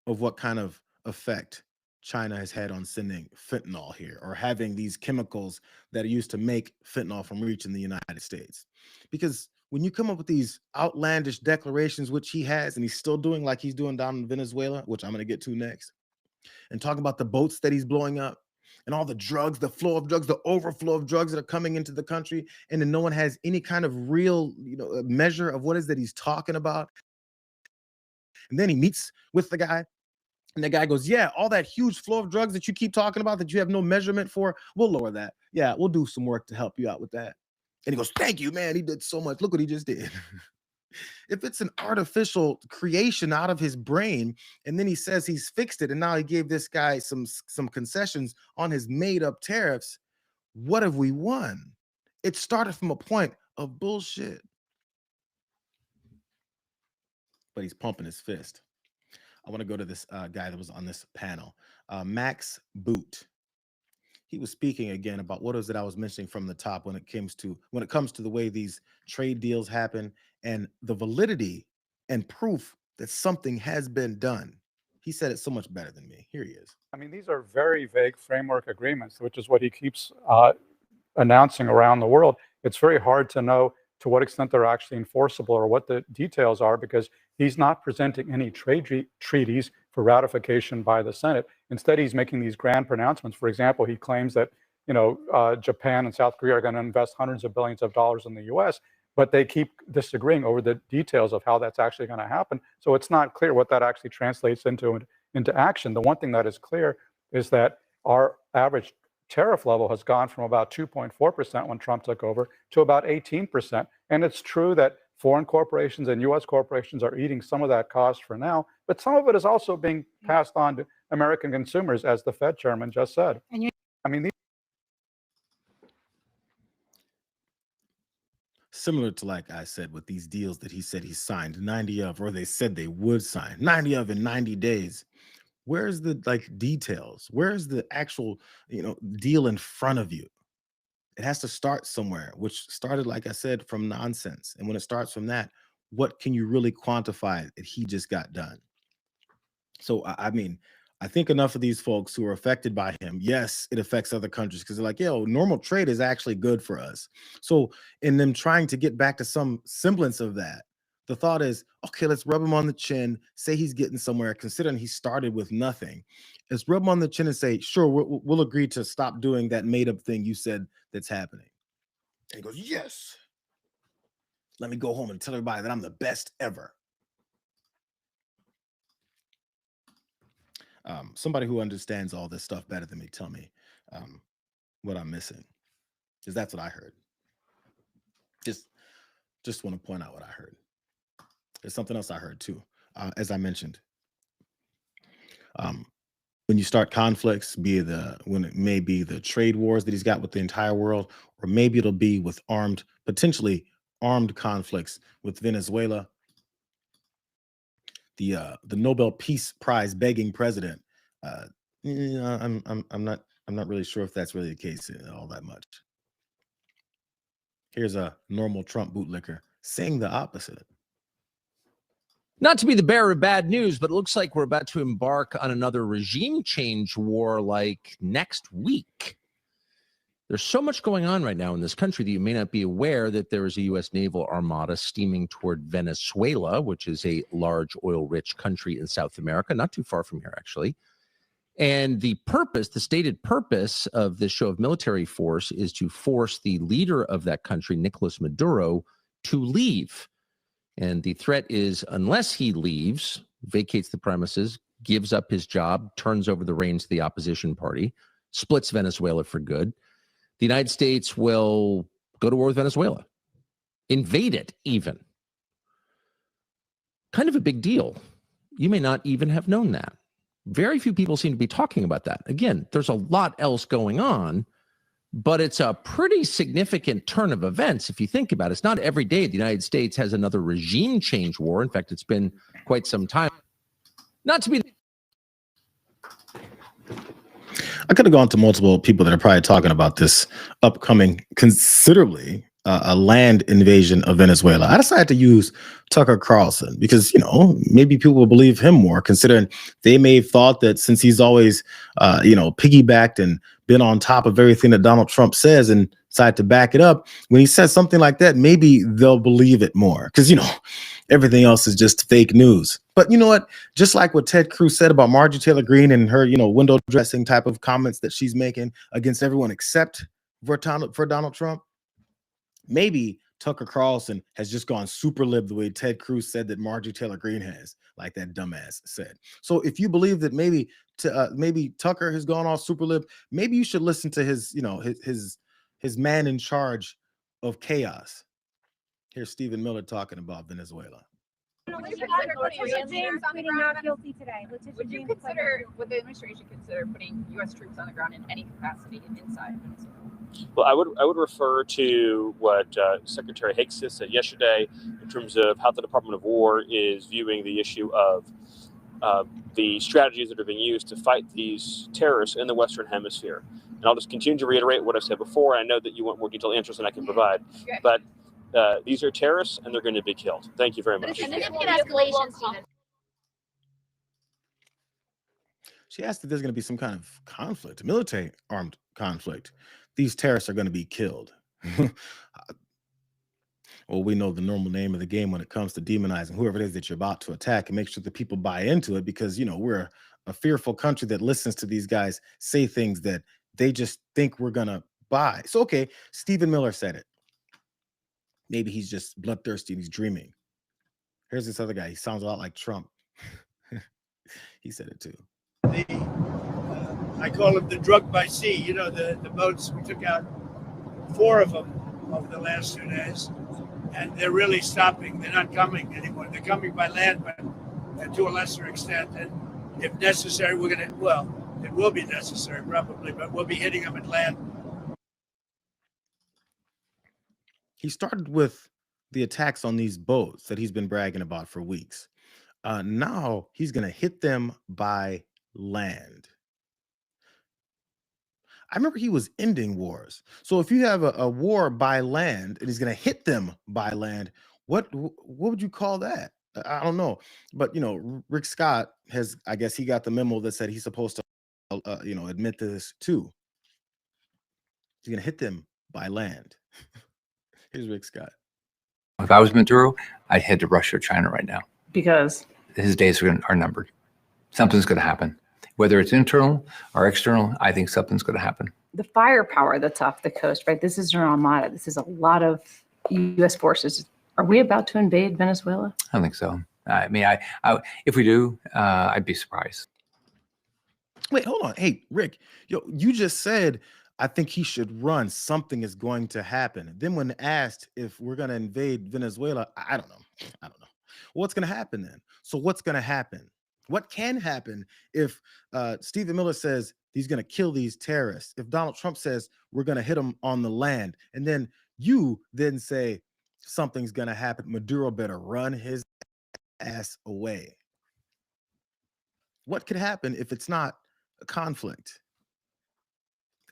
of what kind of effect China has had on sending fentanyl here or having these chemicals that are used to make fentanyl from reaching the United States? Because when you come up with these outlandish declarations, which he has, and he's still doing like he's doing down in Venezuela, which I'm going to get to next, and talking about the boats that he's blowing up and all the drugs, the flow of drugs, the overflow of drugs that are coming into the country, and then no one has any kind of real, measure of what is that he's talking about. And then he meets with the guy, and the guy goes, yeah, all that huge flow of drugs that you keep talking about that you have no measurement for, we'll lower that. Yeah, we'll do some work to help you out with that. And he goes, thank you, man. He did so much. Look what he just did. If it's an artificial creation out of his brain, and then he says he's fixed it, and now he gave this guy some concessions on his made-up tariffs, what have we won? It started from a point of bullshit. But he's pumping his fist. I want to go to this guy that was on this panel, Max Boot. He was speaking again about what is it I was mentioning from the top when it comes to the way these trade deals happen and the validity and proof that something has been done. He said it so much better than me. Here he is. I mean, these are very vague framework agreements, which is what he keeps announcing around the world. It's very hard to know to what extent they're actually enforceable or what the details are, because he's not presenting any trade treaties for ratification by the Senate. Instead, he's making these grand pronouncements. For example, he claims that Japan and South Korea are going to invest hundreds of billions of dollars in the U.S., but they keep disagreeing over the details of how that's actually going to happen. So it's not clear what that actually translates into action. The one thing that is clear is that our average tariff level has gone from about 2.4% when Trump took over to about 18%. And it's true that foreign corporations and U.S. corporations are eating some of that cost for now, but some of it is also being passed on to American consumers, as the Fed chairman just said. Similar to, like I said, with these deals that he said he signed 90 of, or they said they would sign 90 of in 90 days. Where's the details? Where's the actual, deal in front of you? It has to start somewhere, which started, like I said, from nonsense. And when it starts from that, what can you really quantify that he just got done? So, I mean, I think enough of these folks who are affected by him, yes, it affects other countries because they're like, normal trade is actually good for us. So in them trying to get back to some semblance of that, the thought is, okay, let's rub him on the chin, say he's getting somewhere, considering he started with nothing. Let's rub him on the chin and say, sure, we'll agree to stop doing that made-up thing you said that's happening. And he goes, yes. Let me go home and tell everybody that I'm the best ever. Somebody who understands all this stuff better than me, tell me what I'm missing, because that's what I heard. Just want to point out what I heard. There's something else I heard too. As I mentioned, when you start conflicts, when it may be the trade wars that he's got with the entire world, or maybe it'll be with potentially armed conflicts with Venezuela. The Nobel Peace Prize begging president. I'm not really sure if that's really the case all that much. Here's a normal Trump bootlicker saying the opposite. Not to be the bearer of bad news, but it looks like we're about to embark on another regime change war like next week. There's so much going on right now in this country that you may not be aware that there is a U.S. naval armada steaming toward Venezuela, which is a large oil-rich country in South America, not too far from here, actually. And the stated purpose of this show of military force is to force the leader of that country, Nicolas Maduro, to leave. And the threat is, unless he leaves, vacates the premises, gives up his job, turns over the reins to the opposition party, splits Venezuela for good, the United States will go to war with Venezuela, invade it even. Kind of a big deal. You may not even have known that. Very few people seem to be talking about that. Again, there's a lot else going on, but it's a pretty significant turn of events if you think about it. It's not every day the United States has another regime change war. In fact, it's been quite some time. Not to be... I could have gone to multiple people that are probably talking about this upcoming considerably a land invasion of Venezuela. I decided to use Tucker Carlson because, maybe people will believe him more, considering they may have thought that since he's always, piggybacked and been on top of everything that Donald Trump says and decided to back it up, when he says something like that, maybe they'll believe it more. Because, Everything else is just fake news. But you know what? Just like what Ted Cruz said about Marjorie Taylor Greene and her, window dressing type of comments that she's making against everyone except for Donald Trump, maybe Tucker Carlson has just gone super lib the way Ted Cruz said that Marjorie Taylor Greene has, like that dumbass said. So if you believe that maybe Tucker has gone all super lib, maybe you should listen to his man in charge of chaos. Here's Stephen Miller talking about Venezuela. Would you consider, would the administration consider putting U.S. troops on the ground in any capacity inside Venezuela? Well, I would refer to what Secretary Hicks said yesterday in terms of how the Department of War is viewing the issue of the strategies that are being used to fight these terrorists in the Western Hemisphere. And I'll just continue to reiterate what I've said before. I know that you want more detailed answers than I can provide, but these are terrorists and they're going to be killed. Thank you very much. She asked if there's going to be some kind of conflict, military armed conflict. These terrorists are going to be killed. Well, we know the normal name of the game when it comes to demonizing whoever it is that you're about to attack, and make sure that people buy into it, because we're a fearful country that listens to these guys say things that they just think we're gonna buy. So okay, Stephen Miller said it. Maybe he's just bloodthirsty and he's dreaming. Here's this other guy. He sounds a lot like Trump. He said it too. I call them the drug by sea. The boats, we took out 4 of them over the last 2 days, and they're really stopping. They're not coming anymore. They're coming by land, but to a lesser extent. And if necessary, it will be necessary probably, but we'll be hitting them at land. He started with the attacks on these boats that he's been bragging about for weeks. Now he's going to hit them by land. I remember he was ending wars. So if you have a war by land and he's going to hit them by land, what would you call that? I don't know. But, Rick Scott I guess he got the memo that said he's supposed to, admit to this too. He's going to hit them by land. Here's Rick Scott. If I was Maduro, I'd head to Russia or China right now. Because his days are numbered. Something's going to happen. Whether it's internal or external, I think something's going to happen. the firepower that's off the coast, right? This is an armada. This is a lot of U.S. forces. Are we about to invade Venezuela? I don't think so. I mean, if we do, I'd be surprised. Wait, hold on. Hey, Rick, you just said, I think he should run. Something is going to happen. Then when asked if we're going to invade Venezuela, I don't know. What's going to happen then? So what's going to happen? What can happen if Stephen Miller says he's going to kill these terrorists? If Donald Trump says we're going to hit them on the land, and then you then say something's going to happen, Maduro better run his ass away. What could happen if it's not a conflict?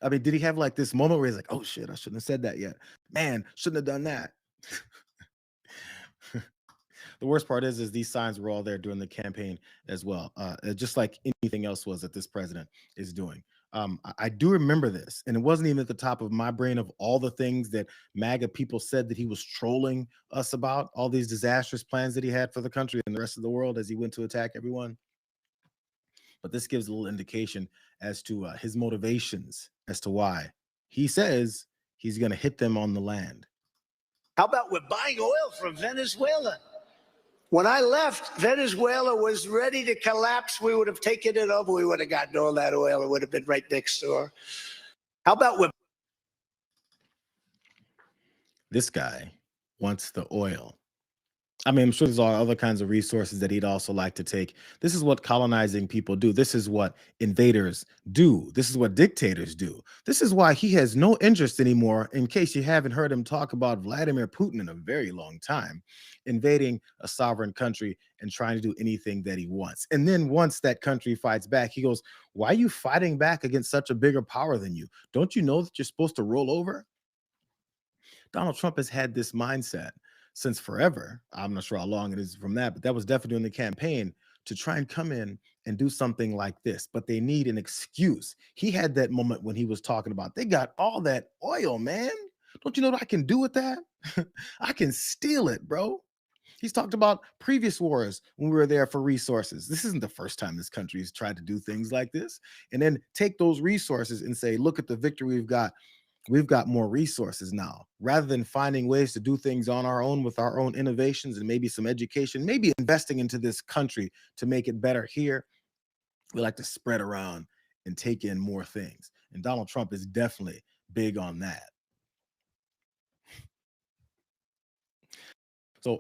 I mean, did he have like this moment where he's like, oh shit, I shouldn't have said that yet. Man, shouldn't have done that. The worst part is these signs were all there during the campaign as well, just like anything else was that this president is doing. I do remember this, and it wasn't even at the top of my brain of all the things that MAGA people said that he was trolling us about, all these disastrous plans that he had for the country and the rest of the world as he went to attack everyone. But this gives a little indication as to his motivations as to why he says he's going to hit them on the land. How about we're buying oil from Venezuela? When I left, Venezuela was ready to collapse. We would have taken it over. We would have gotten all that oil. It would have been right next door. How about we're... This guy wants the oil. I mean, I'm sure there's all other kinds of resources that he'd also like to take. This is what colonizing people do. This is what invaders do. This is what dictators do. This is why he has no interest anymore, in case you haven't heard him talk about Vladimir Putin in a very long time, invading a sovereign country and trying to do anything that he wants. And then once that country fights back, he goes, why are you fighting back against such a bigger power than you? Don't you know that you're supposed to roll over? Donald Trump has had this mindset since forever. I'm not sure how long it is from that, but that was definitely during the campaign to try and come in and do something like this. But they need an excuse. He had that moment when he was talking about, they got all that oil, man. Don't you know what I can do with that? I can steal it, bro. He's talked about previous wars when we were there for resources. This isn't the first time this country has tried to do things like this. And then take those resources and say, look at the victory we've got. We've got more resources now, rather than finding ways to do things on our own with our own innovations and maybe some education, maybe investing into this country to make it better here. We like to spread around and take in more things. And Donald Trump is definitely big on that. So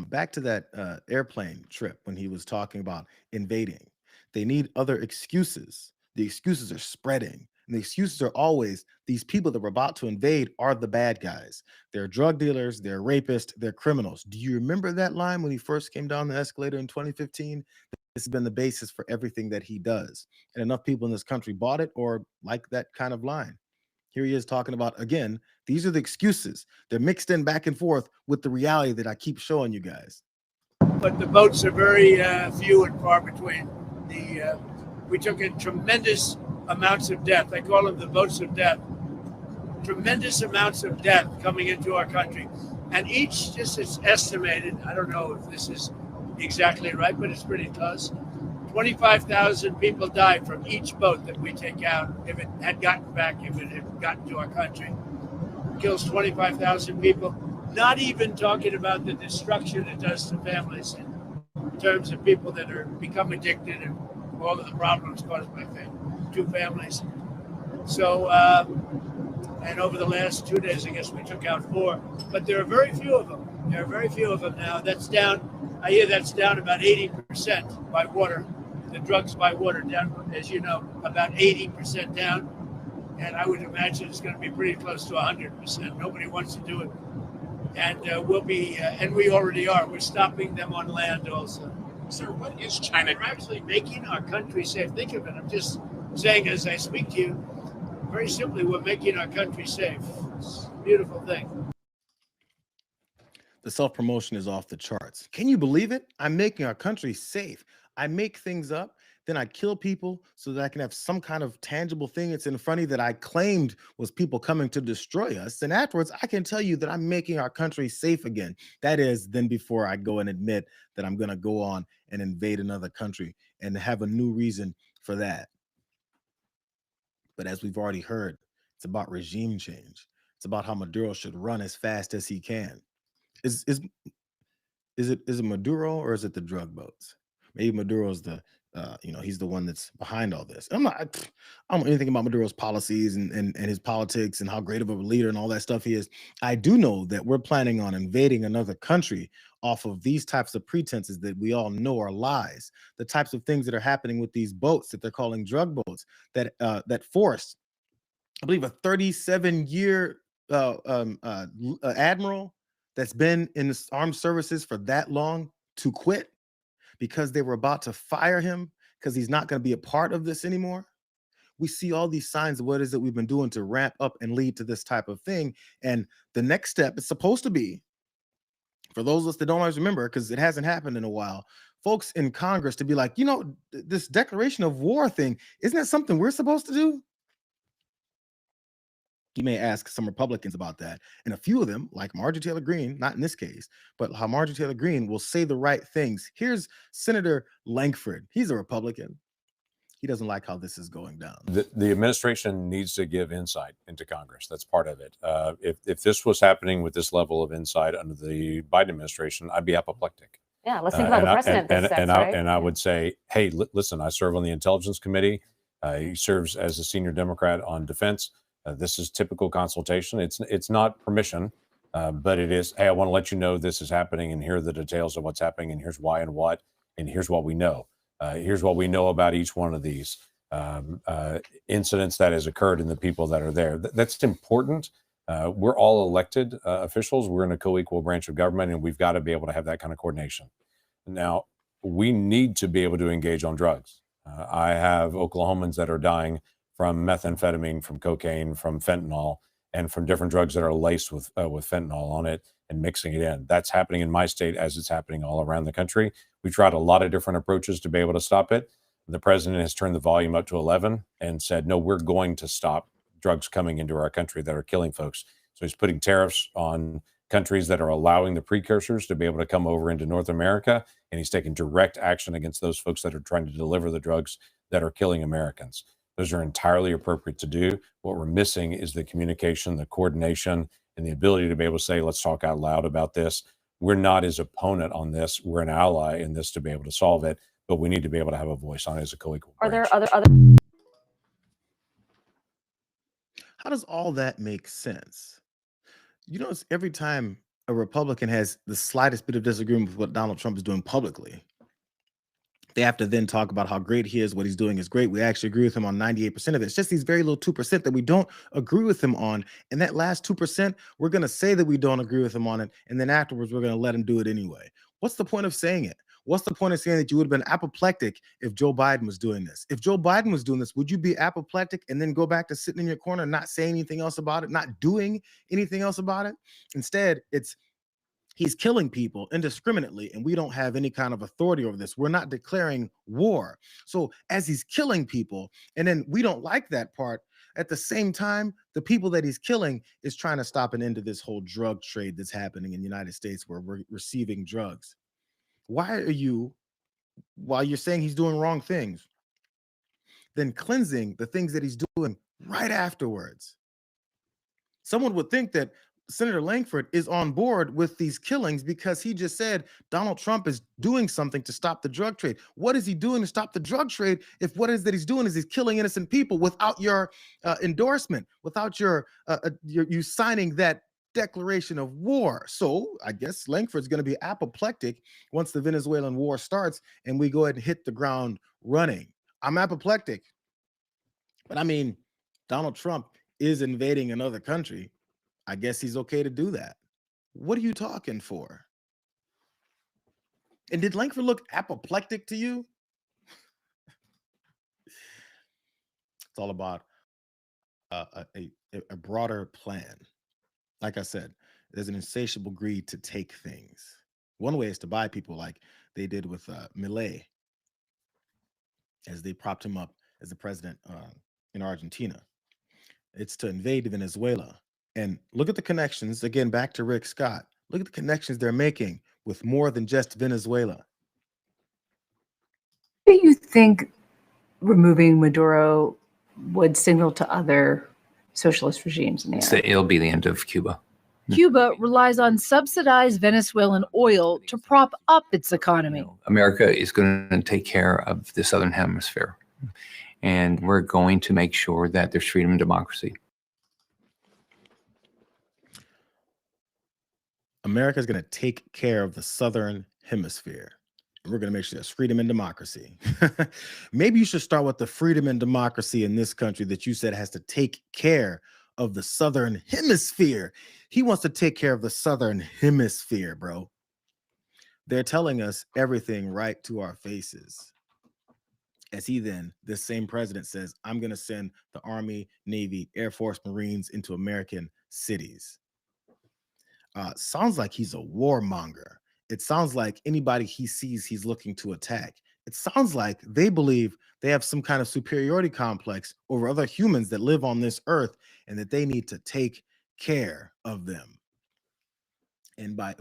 back to that airplane trip when he was talking about invading. They need other excuses. The excuses are spreading. And the excuses are always these people that we're about to invade are the bad guys. They're drug dealers, they're rapists, they're criminals. Do you remember that line when he first came down the escalator in 2015? This has been the basis for everything that he does. And enough people in this country bought it or like that kind of line. Here he is talking about, again, these are the excuses. They're mixed in back and forth with the reality that I keep showing you guys. But the boats are very few and far between. We took in tremendous amounts of death. I call them the boats of death. Tremendous amounts of death coming into our country. And each, just it's estimated, I don't know if this is exactly right, but it's pretty close. 25,000 people died from each boat that we take out. If it had gotten back, if it had gotten to our country, it kills 25,000 people. Not even talking about the destruction it does to families in terms of people that are become addicted and all of the problems caused by two families. So, and over the last 2 days, I guess we took out 4, but there are very few of them. There are very few of them now. That's down. I hear that's down about 80% by water. The drugs by water down, as you know, about 80% down. And I would imagine it's going to be pretty close to 100%. Nobody wants to do it. And we'll be, and we already are. We're stopping them on land also. Sir, what is China? We're actually making our country safe. Think of it. I'm just saying as I speak to you, very simply, we're making our country safe. It's a beautiful thing. The self-promotion is off the charts. Can you believe it? I'm making our country safe. I make things up, then I kill people so that I can have some kind of tangible thing that's in front of you that I claimed was people coming to destroy us. And afterwards, I can tell you that I'm making our country safe again. That is, then before I go and admit that I'm going to go on and invade another country and have a new reason for that. But as we've already heard, it's about regime change. It's about how Maduro should run as fast as he can. Is it Maduro or is it the drug boats? Maybe Maduro's the he's the one that's behind all this. I don't know anything about Maduro's policies and his politics and how great of a leader and all that stuff he is. I do know that we're planning on invading another country off of these types of pretenses that we all know are lies. The types of things that are happening with these boats that they're calling drug boats that forced, I believe, a 37-year admiral that's been in the armed services for that long to quit because they were about to fire him because he's not going to be a part of this anymore. We see all these signs of what it is that we've been doing to ramp up and lead to this type of thing. And the next step is supposed to be, for those of us that don't always remember, because it hasn't happened in a while, folks in Congress to be like, this declaration of war thing, isn't that something we're supposed to do? You may ask some Republicans about that. And a few of them, like Marjorie Taylor Greene, not in this case, but how Marjorie Taylor Greene will say the right things. Here's Senator Langford. He's a Republican. He doesn't like how this is going down. The administration needs to give insight into Congress. That's part of it. If this was happening with this level of insight under the Biden administration, I'd be apoplectic. Yeah, let's think about the precedent this sets, right? And I would say, hey, listen, I serve on the Intelligence Committee. He serves as a senior Democrat on defense. This is typical consultation. It's not permission, but it is, hey, I want to let you know this is happening, and here are the details of what's happening, and here's why and what, and here's what we know. Here's what we know about each one of these incidents that has occurred and the people that are there. That's important. We're all elected officials. We're in a co-equal branch of government, and we've got to be able to have that kind of coordination. Now, we need to be able to engage on drugs. I have Oklahomans that are dying from methamphetamine, from cocaine, from fentanyl, and from different drugs that are laced with fentanyl on it and mixing it in. That's happening in my state as it's happening all around the country. We tried a lot of different approaches to be able to stop it. The president has turned the volume up to 11 and said, no, we're going to stop drugs coming into our country that are killing folks. So he's putting tariffs on countries that are allowing the precursors to be able to come over into North America, and he's taking direct action against those folks that are trying to deliver the drugs that are killing Americans. Those are entirely appropriate to do. What we're missing is the communication, the coordination, and the ability to be able to say, let's talk out loud about this. We're not his opponent on this. We're an ally in this to be able to solve it, but we need to be able to have a voice on it as a co-equal Are branch. there other? How does all that make sense? You notice every time a Republican has the slightest bit of disagreement with what Donald Trump is doing publicly, they have to then talk about how great he is, what he's doing is great. We actually agree with him on 98% of it. It's just these very little 2% that we don't agree with him on. And that last 2%, we're going to say that we don't agree with him on it. And then afterwards, we're going to let him do it anyway. What's the point of saying it? What's the point of saying that you would have been apoplectic if Joe Biden was doing this? If Joe Biden was doing this, would you be apoplectic and then go back to sitting in your corner, not saying anything else about it, not doing anything else about it? Instead, he's killing people indiscriminately, and we don't have any kind of authority over this. We're not declaring war. So as he's killing people, and then we don't like that part, at the same time, the people that he's killing is trying to stop an end to this whole drug trade that's happening in the United States where we're receiving drugs. Why are you, while you're saying he's doing wrong things, then cleansing the things that he's doing right afterwards? Someone would think that Senator Langford is on board with these killings because he just said Donald Trump is doing something to stop the drug trade. What is he doing to stop the drug trade if what is that he's doing is he's killing innocent people without your endorsement, without your you signing that declaration of war? So I guess Langford's going to be apoplectic once the Venezuelan war starts and we go ahead and hit the ground running. I'm apoplectic, but I mean, Donald Trump is invading another country. I guess he's okay to do that. What are you talking for? And did Langford look apoplectic to you? It's all about a broader plan. Like I said, there's an insatiable greed to take things. One way is to buy people like they did with Milei, as they propped him up as the president in Argentina. It's to invade Venezuela. And look at the connections, again, back to Rick Scott. Look at the connections they're making with more than just Venezuela. Do you think removing Maduro would signal to other socialist regimes in the area? It'll be the end of Cuba. Cuba relies on subsidized Venezuelan oil to prop up its economy. America is going to take care of the Southern Hemisphere, and we're going to make sure that there's freedom and democracy. America is going to take care of the Southern Hemisphere. We're going to make sure there's freedom and democracy. Maybe you should start with the freedom and democracy in this country that you said has to take care of the Southern Hemisphere. He wants to take care of the Southern Hemisphere, bro. They're telling us everything right to our faces. As he then, this same president says, I'm going to send the Army, Navy, Air Force, Marines into American cities. Sounds like he's a warmonger. It sounds like anybody he sees, he's looking to attack. It sounds like they believe they have some kind of superiority complex over other humans that live on this earth and that they need to take care of them. And by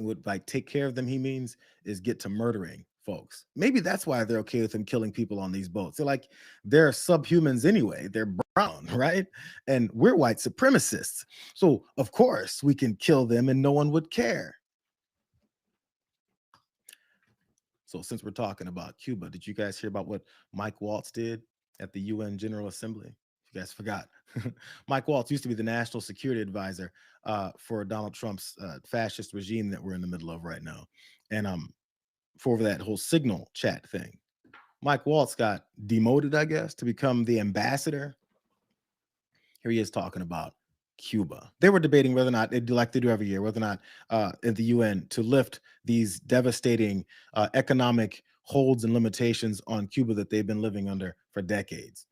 take care of them, he means is get to murdering folks. Maybe that's why they're okay with him killing people on these boats. They're subhumans anyway. They're brown, right? And we're white supremacists. So of course we can kill them and no one would care. So since we're talking about Cuba, did you guys hear about what Mike Waltz did at the UN General Assembly? You guys forgot. Mike Waltz used to be the national security advisor for Donald Trump's fascist regime that we're in the middle of right now. And for that whole signal chat thing, Mike Waltz got demoted, I guess, to become the ambassador. Here he is talking about Cuba. They were debating whether or not they'd do like they do every year, whether or not at the UN to lift these devastating economic holds and limitations on Cuba that they've been living under for decades.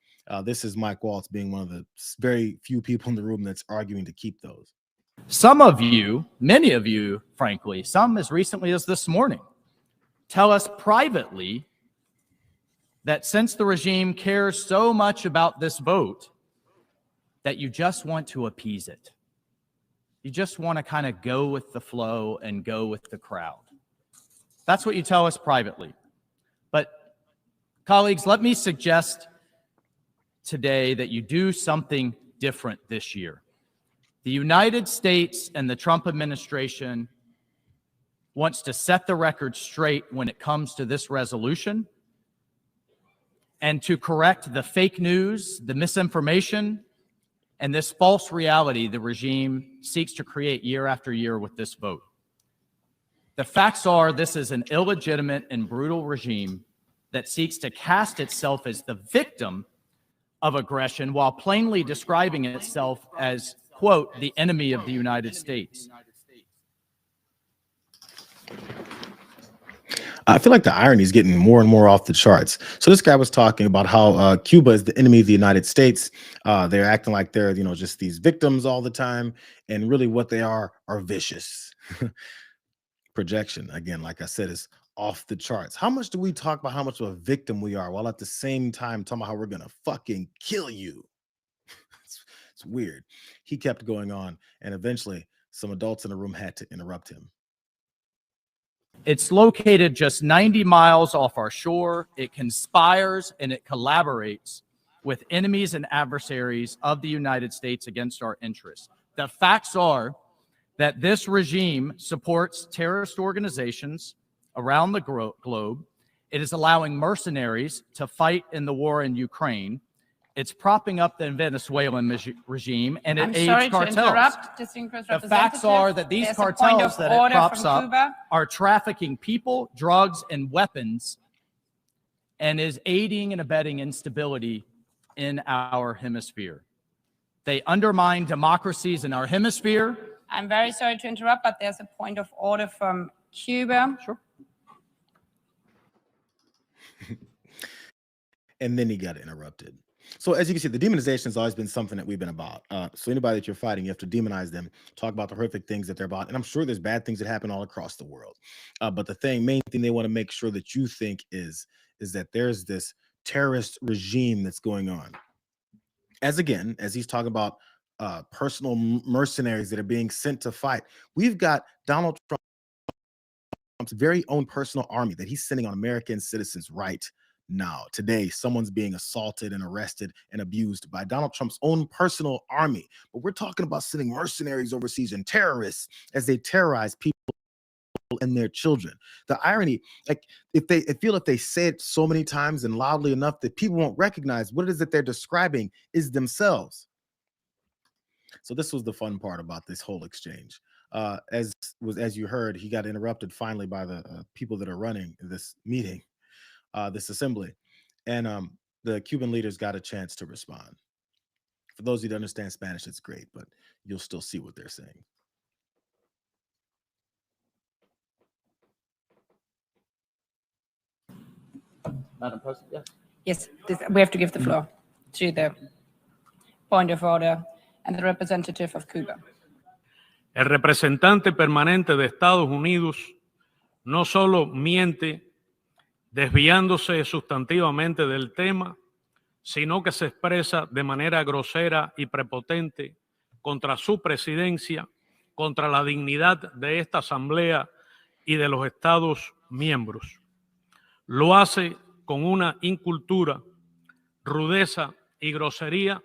This is Mike Waltz being one of the very few people in the room that's arguing to keep those. Some of you, many of you, frankly, some as recently as this morning, tell us privately that since the regime cares so much about this vote, that you just want to appease it. You just want to kind of go with the flow and go with the crowd. That's what you tell us privately. But colleagues, let me suggest today that you do something different this year. The United States and the Trump administration wants to set the record straight when it comes to this resolution and to correct the fake news, the misinformation, and this false reality the regime seeks to create year after year with this vote. The facts are this is an illegitimate and brutal regime that seeks to cast itself as the victim of aggression while plainly describing itself as, quote, the enemy of the United States. I feel like the irony is getting more and more off the charts. So this guy was talking about how Cuba is the enemy of the United States. They're acting like they're, just these victims all the time. And really what they are vicious. Projection, again, like I said, is off the charts. How much do we talk about how much of a victim we are while at the same time talking about how we're going to fucking kill you? It's weird. He kept going on. And eventually some adults in the room had to interrupt him. It's located just 90 miles off our shore. It conspires and it collaborates with enemies and adversaries of the United States against our interests. The facts are that this regime supports terrorist organizations around the globe. It is allowing mercenaries to fight in the war in Ukraine. It's propping up the Venezuelan regime, and it aids cartels. The facts are that these cartels that it props up are trafficking people, drugs, and weapons, and is aiding and abetting instability in our hemisphere. They undermine democracies in our hemisphere. I'm very sorry to interrupt, but there's a point of order from Cuba. Sure. And then he got interrupted. So as you can see, the demonization has always been something that we've been about. So anybody that you're fighting, you have to demonize them, talk about the horrific things that they're about. And I'm sure there's bad things that happen all across the world. But the main thing they want to make sure that you think is that there's this terrorist regime that's going on. As he's talking about personal mercenaries that are being sent to fight. We've got Donald Trump's very own personal army that he's sending on American citizens right now. Today, someone's being assaulted and arrested and abused by Donald Trump's own personal army. But we're talking about sending mercenaries overseas and terrorists as they terrorize people and their children. The irony, like if they say it so many times and loudly enough that people won't recognize what it is that they're describing is themselves. So this was the fun part about this whole exchange. As you heard, he got interrupted finally by the people that are running this meeting, this assembly, and the Cuban leaders got a chance to respond. For those who don't understand Spanish, it's great, but you'll still see what they're saying. Madam President, yes, we have to give the floor to the point of order and the representative of Cuba. El representante permanente de Estados Unidos no solo miente desviándose sustantivamente del tema, sino que se expresa de manera grosera y prepotente contra su presidencia, contra la dignidad de esta Asamblea y de los Estados miembros. Lo hace con una incultura, rudeza y grosería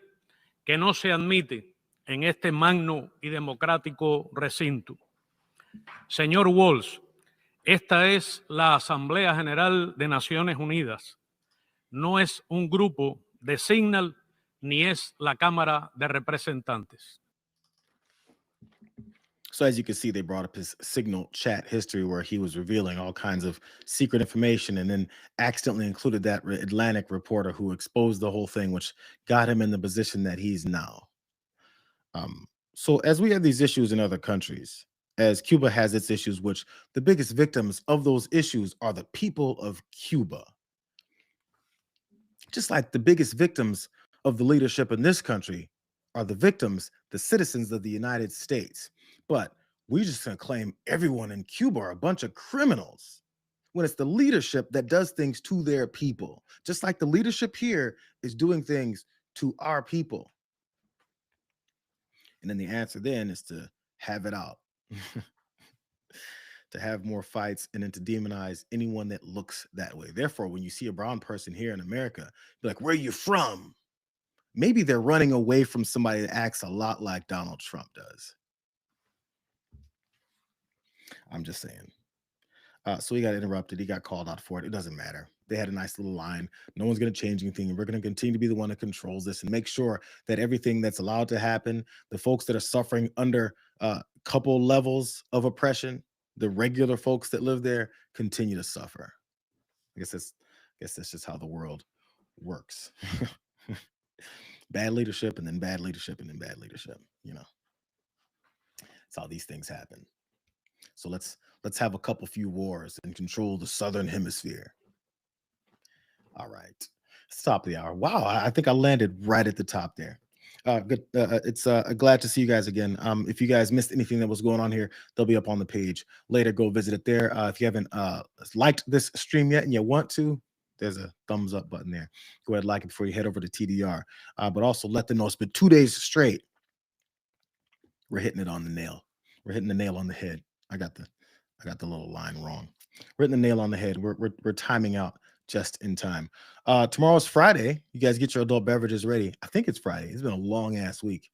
que no se admite en este magno y democrático recinto. Señor Walsh, esta es la Asamblea General de Naciones Unidas. No es un grupo de Signal ni es la Cámara de Representantes. So as you can see, they brought up his Signal chat history where he was revealing all kinds of secret information and then accidentally included that Atlantic reporter who exposed the whole thing, which got him in the position that he's now. So as we have these issues in other countries, as Cuba has its issues, which the biggest victims of those issues are the people of Cuba. Just like the biggest victims of the leadership in this country are the victims, the citizens of the United States. But we're just going to claim everyone in Cuba are a bunch of criminals when it's the leadership that does things to their people. Just like the leadership here is doing things to our people. And then the answer then is to have it out. To have more fights and then to demonize anyone that looks that way. Therefore, when you see a brown person here in America, be like, where are you from? Maybe they're running away from somebody that acts a lot like Donald Trump does. I'm just saying. So he got interrupted. He got called out for it. It doesn't matter. They had a nice little line. No one's going to change anything. And we're going to continue to be the one that controls this and make sure that everything that's allowed to happen, the folks that are suffering under a couple levels of oppression, the regular folks that live there, continue to suffer. I guess that's just how the world works. Bad leadership and then bad leadership and then bad leadership. You know, that's how these things happen. So let's have a couple few wars and control the southern hemisphere. All right. Top of the hour. Wow, I think I landed right at the top there. Good. It's glad to see you guys again. If you guys missed anything that was going on here, they'll be up on the page later. Go visit it there. If you haven't liked this stream yet and you want to, there's a thumbs up button there. Go ahead and like it before you head over to TDR. But also let them know it's been 2 days straight. We're hitting it on the nail. We're hitting the nail on the head. I got the little line wrong. We're hitting the nail on the head. We're timing out just in time. Tomorrow's Friday. You guys get your adult beverages ready. I think it's Friday. It's been a long ass week.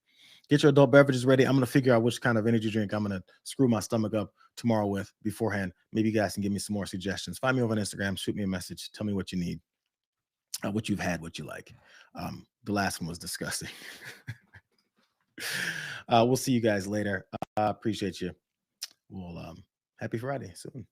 Get your adult beverages ready. I'm going to figure out which kind of energy drink I'm going to screw my stomach up tomorrow with beforehand. Maybe you guys can give me some more suggestions. Find me over on Instagram. Shoot me a message. Tell me what you need, what you've had, what you like. The last one was disgusting. We'll see you guys later. Appreciate you. Well, happy Friday soon.